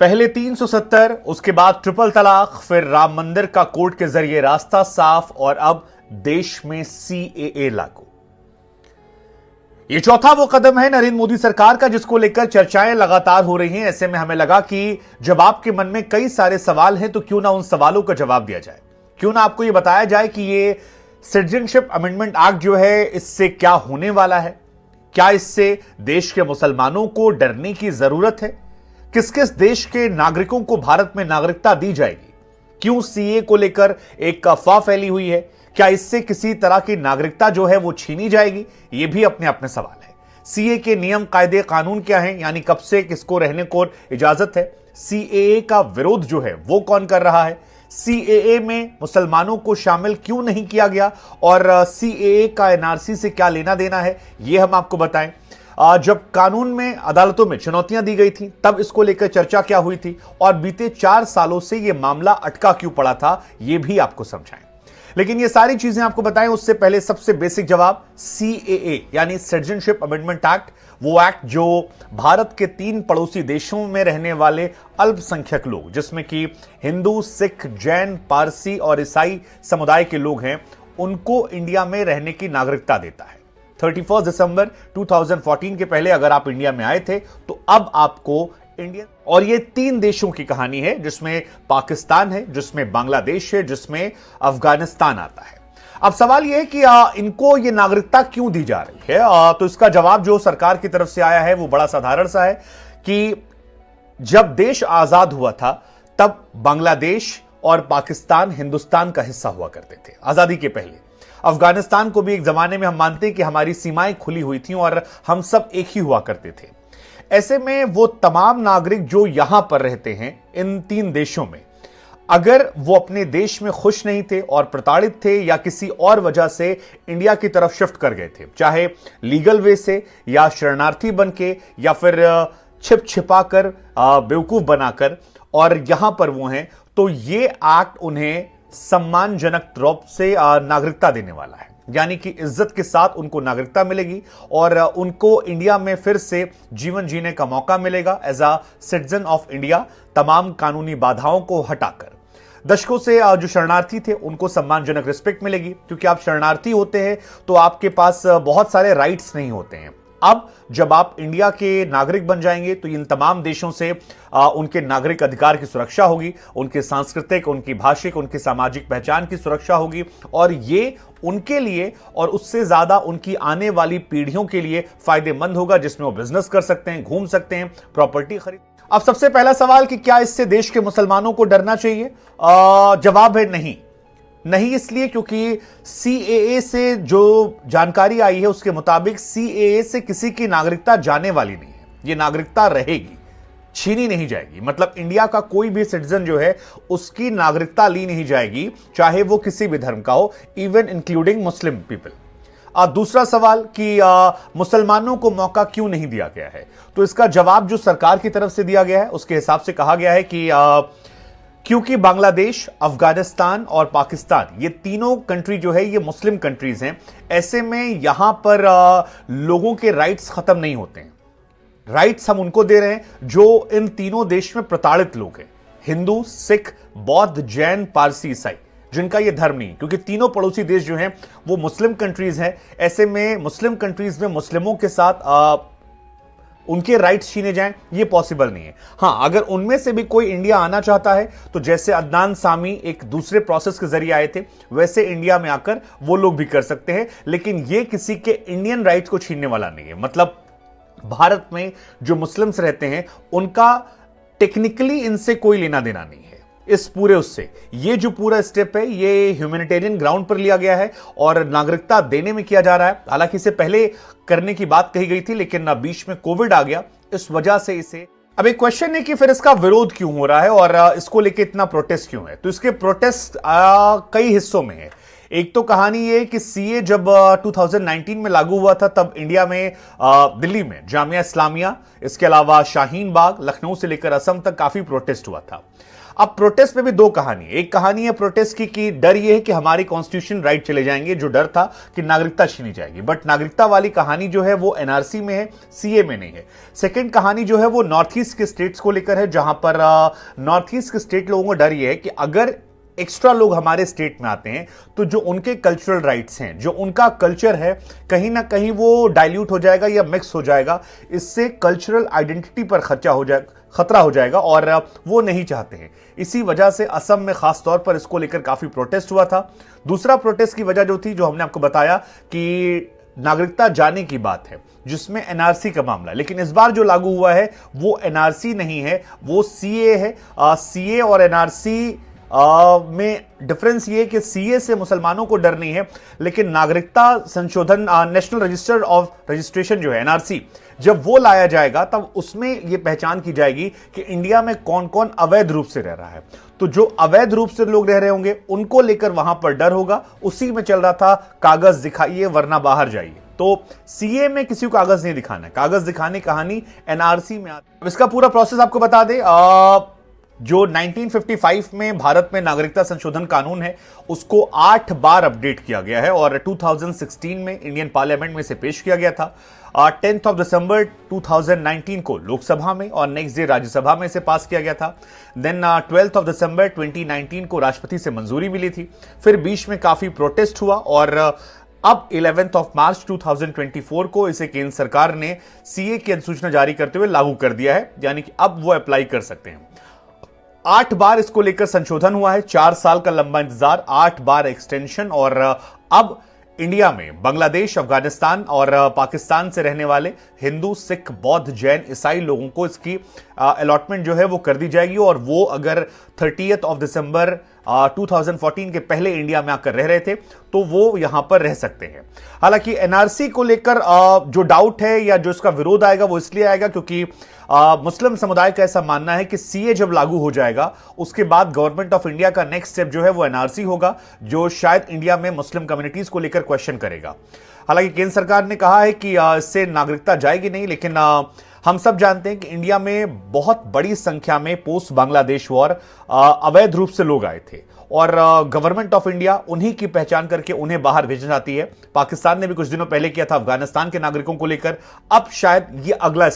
पहले 370, उसके बाद ट्रिपल तलाक, फिर राम मंदिर का कोर्ट के जरिए रास्ता साफ और अब देश में सीएए लागू। यह चौथा वो कदम है नरेंद्र मोदी सरकार का जिसको लेकर चर्चाएं लगातार हो रही हैं। ऐसे में हमें लगा कि जब आपके मन में कई सारे सवाल हैं तो क्यों ना उन सवालों का जवाब दिया जाए, क्यों ना आपको यह बताया जाए कि यह सिटीजनशिप अमेंडमेंट एक्ट जो है इससे क्या होने वाला है, क्या इससे देश के मुसलमानों को डरने की जरूरत है, किस किस देश के नागरिकों को भारत में नागरिकता दी जाएगी, क्यों सीए को लेकर एक अफवाह फैली हुई है, क्या इससे किसी तरह की नागरिकता जो है वो छीनी जाएगी, ये भी अपने अपने सवाल है। सीए के नियम कायदे कानून क्या हैं, यानी कब से किसको रहने को इजाजत है, सीएए का विरोध जो है वो कौन कर रहा है, सीएए में मुसलमानों को शामिल क्यों नहीं किया गया और सीएए का एनआरसी से क्या लेना देना है, ये हम आपको बताएं। जब कानून में अदालतों में चुनौतियां दी गई थी तब इसको लेकर चर्चा क्या हुई थी और बीते 4 सालों से यह मामला अटका क्यों पड़ा था, यह भी आपको समझाएं। लेकिन ये सारी चीजें आपको बताएं उससे पहले सबसे बेसिक जवाब, सीएए यानी सिटीजनशिप अमेंडमेंट एक्ट, वो एक्ट जो भारत के 3 पड़ोसी देशों में रहने वाले अल्पसंख्यक लोग, जिसमें कि हिंदू, सिख, जैन, पारसी और ईसाई समुदाय के लोग हैं, उनको इंडिया में रहने की नागरिकता देता है। 31 दिसंबर 2014 के पहले अगर आप इंडिया में आए थे तो अब आपको इंडियन, और ये 3 देशों की कहानी है जिसमें पाकिस्तान है, जिसमें बांग्लादेश है, जिसमें अफगानिस्तान आता है। अब सवाल यह है कि इनको ये नागरिकता क्यों दी जा रही है, तो इसका जवाब जो सरकार की तरफ से आया है वो बड़ा साधारण सा है कि जब देश आजाद हुआ था तब बांग्लादेश और पाकिस्तान हिंदुस्तान का हिस्सा हुआ करते थे आजादी के पहले। अफगानिस्तान को भी एक जमाने में हम मानते हैं कि हमारी सीमाएं खुली हुई थी और हम सब एक ही हुआ करते थे। ऐसे में वो तमाम नागरिक जो यहां पर रहते हैं इन 3 देशों में, अगर वो अपने देश में खुश नहीं थे और प्रताड़ित थे या किसी और वजह से इंडिया की तरफ शिफ्ट कर गए थे, चाहे लीगल वे से या शरणार्थी बनके या फिर छिप छिपा कर बेवकूफ बनाकर, और यहां पर वो हैं, तो ये एक्ट उन्हें सम्मानजनक रूप से नागरिकता देने वाला है, यानी कि इज्जत के साथ उनको नागरिकता मिलेगी और उनको इंडिया में फिर से जीवन जीने का मौका मिलेगा as a citizen of India, तमाम कानूनी बाधाओं को हटाकर। दशकों से जो शरणार्थी थे उनको सम्मानजनक रिस्पेक्ट मिलेगी, क्योंकि आप शरणार्थी होते हैं तो आपके पास बहुत सारे राइट्स नहीं होते हैं। अब जब आप इंडिया के नागरिक बन जाएंगे तो इन तमाम देशों से उनके नागरिक अधिकार की सुरक्षा होगी, उनके सांस्कृतिक, उनकी भाषिक, उनकी सामाजिक पहचान की सुरक्षा होगी, और ये उनके लिए और उससे ज्यादा उनकी आने वाली पीढ़ियों के लिए फायदेमंद होगा, जिसमें वो बिजनेस कर सकते हैं, घूम सकते हैं, प्रॉपर्टी खरीद। अब सबसे पहला सवाल कि क्या इससे देश के मुसलमानों को डरना चाहिए? जवाब है नहीं। नहीं इसलिए क्योंकि सीएए से जो जानकारी आई है उसके मुताबिक सीएए से किसी की नागरिकता जाने वाली नहीं है, ये नागरिकता रहेगी, छीनी नहीं जाएगी। मतलब इंडिया का कोई भी सिटीजन जो है उसकी नागरिकता ली नहीं जाएगी, चाहे वो किसी भी धर्म का हो, इवन इंक्लूडिंग मुस्लिम पीपल। दूसरा सवाल कि मुसलमानों को मौका क्यों नहीं दिया गया है, तो इसका जवाब जो सरकार की तरफ से दिया गया है उसके हिसाब से कहा गया है कि क्योंकि बांग्लादेश, अफगानिस्तान और पाकिस्तान, ये तीनों कंट्री जो है ये मुस्लिम कंट्रीज हैं। ऐसे में यहां पर लोगों के राइट्स खत्म नहीं होते हैं। राइट्स हम उनको दे रहे हैं जो इन तीनों देश में प्रताड़ित लोग हैं, हिंदू, सिख, बौद्ध, जैन, पारसी, ईसाई, जिनका ये धर्म नहीं, क्योंकि तीनों पड़ोसी देश जो हैं वो मुस्लिम कंट्रीज हैं। ऐसे में मुस्लिम कंट्रीज में मुस्लिमों के साथ उनके राइट्स छीने जाएं, ये पॉसिबल नहीं है। हां, अगर उनमें से भी कोई इंडिया आना चाहता है तो जैसे अदनान सामी एक दूसरे प्रोसेस के जरिए आए थे, वैसे इंडिया में आकर वो लोग भी कर सकते हैं, लेकिन ये किसी के इंडियन राइट्स को छीनने वाला नहीं है। मतलब भारत में जो मुस्लिम्स रहते हैं उनका टेक्निकली इनसे कोई लेना देना नहीं है। इस पूरे उससे ये जो पूरा स्टेप है ये ह्यूमैनिटेरियन ग्राउंड पर लिया गया है और नागरिकता देने में किया जा रहा है। हालांकि इसे पहले करने की बात कही गई थी, लेकिन बीच में कोविड आ गया, इस वजह से इसे। अब एक क्वेश्चन है कि फिर इसका विरोध क्यों हो रहा है और इसको लेके इतना प्रोटेस्ट क्यों है? तो इसके प्रोटेस्ट कई हिस्सों में है। एक तो कहानी ये कि सीए जब 2019 में लागू हुआ था तब इंडिया में दिल्ली में जामिया इस्लामिया, इसके अलावा शाहीन बाग, लखनऊ से लेकर असम तक काफी प्रोटेस्ट हुआ था। अब प्रोटेस्ट में भी दो कहानी है। एक कहानी है प्रोटेस्ट की कि डर यह है कि हमारी कॉन्स्टिट्यूशन राइट चले जाएंगे, जो डर था कि नागरिकता छीनी जाएगी, बट नागरिकता वाली कहानी जो है वो एनआरसी में है, सीए में नहीं है। सेकंड कहानी जो है वो नॉर्थ ईस्ट के स्टेट्स को लेकर है, जहां पर नॉर्थ ईस्ट के स्टेट लोगों को डर यह है कि अगर एक्स्ट्रा लोग हमारे स्टेट में आते हैं तो जो उनके कल्चरल राइट्स हैं, जो उनका कल्चर है, कहीं ना कहीं वो डाइल्यूट हो जाएगा या मिक्स हो जाएगा। इससे कल्चरल आइडेंटिटी पर खतरा हो जाएगा और वो नहीं चाहते हैं। इसी वजह से असम में खास तौर पर इसको लेकर काफी प्रोटेस्ट हुआ था। दूसरा प्रोटेस्ट की वजह जो थी, जो हमने आपको बताया कि नागरिकता जाने की बात है, जिसमें एनआरसी का मामला, लेकिन इस बार जो लागू हुआ है वो एनआरसी नहीं है, वो सीए है। सीए और एनआरसी में डिफरेंस ये कि सीए से मुसलमानों को डर नहीं है, लेकिन नागरिकता संशोधन, नेशनल रजिस्टर ऑफ रजिस्ट्रेशन जो है एनआरसी, जब वो लाया जाएगा तब उसमें यह पहचान की जाएगी कि इंडिया में कौन कौन अवैध रूप से रह रहा है। तो जो अवैध रूप से लोग रह रहे होंगे उनको लेकर वहां पर डर होगा। उसी में चल रहा था कागज दिखाइए वरना बाहर जाइए। तो सीए में किसी को कागज नहीं दिखाना है, कागज दिखाने कहानी एनआरसी में आती है। इसका पूरा प्रोसेस आपको बता दें, जो 1955 में भारत में नागरिकता संशोधन कानून है उसको 8 बार अपडेट किया गया है और 2016 में इंडियन पार्लियामेंट में इसे पेश किया गया था। 10 दिसंबर 2019 को लोकसभा में और नेक्स्ट डे राज्यसभा में इसे पास किया गया था। देन 12 दिसंबर 2019 को राष्ट्रपति से मंजूरी मिली थी। फिर बीच में काफी प्रोटेस्ट हुआ और अब 11 मार्च 2024 को इसे केंद्र सरकार ने सीए की अधिसूचना जारी करते हुए लागू कर दिया है, यानी कि अब वो अप्लाई कर सकते हैं। 8 बार इसको लेकर संशोधन हुआ है, 4 साल का लंबा इंतजार, 8 बार एक्सटेंशन। और अब इंडिया में बांग्लादेश, अफगानिस्तान और पाकिस्तान से रहने वाले हिंदू, सिख, बौद्ध, जैन, ईसाई लोगों को इसकी अलॉटमेंट जो है वो कर दी जाएगी और वो अगर 30 दिसंबर 2014 के पहले इंडिया में आकर रह रहे थे तो वो यहां पर रह सकते हैं। हालांकि एनआरसी को लेकर जो डाउट है या जो इसका विरोध आएगा वो इसलिए आएगा क्योंकि मुस्लिम समुदाय का ऐसा मानना है कि सीए जब लागू हो जाएगा उसके बाद गवर्नमेंट ऑफ इंडिया का नेक्स्ट स्टेप जो है वो एनआरसी होगा, जो शायद इंडिया में मुस्लिम कम्युनिटीज को लेकर क्वेश्चन करेगा। हालांकि केंद्र सरकार ने कहा है कि इससे नागरिकता जाएगी नहीं, लेकिन हम सब जानते हैं कि इंडिया में बहुत बड़ी संख्या में पोस्ट बांग्लादेश वॉर अवैध रूप से लोग आए थे और गवर्नमेंट ऑफ इंडिया उन्हीं की पहचान करके उन्हें बाहर भेजना चाहती है। पाकिस्तान ने भी कुछ दिनों पहले किया था अफगानिस्तान के नागरिकों को लेकर। अब शायद ये अगला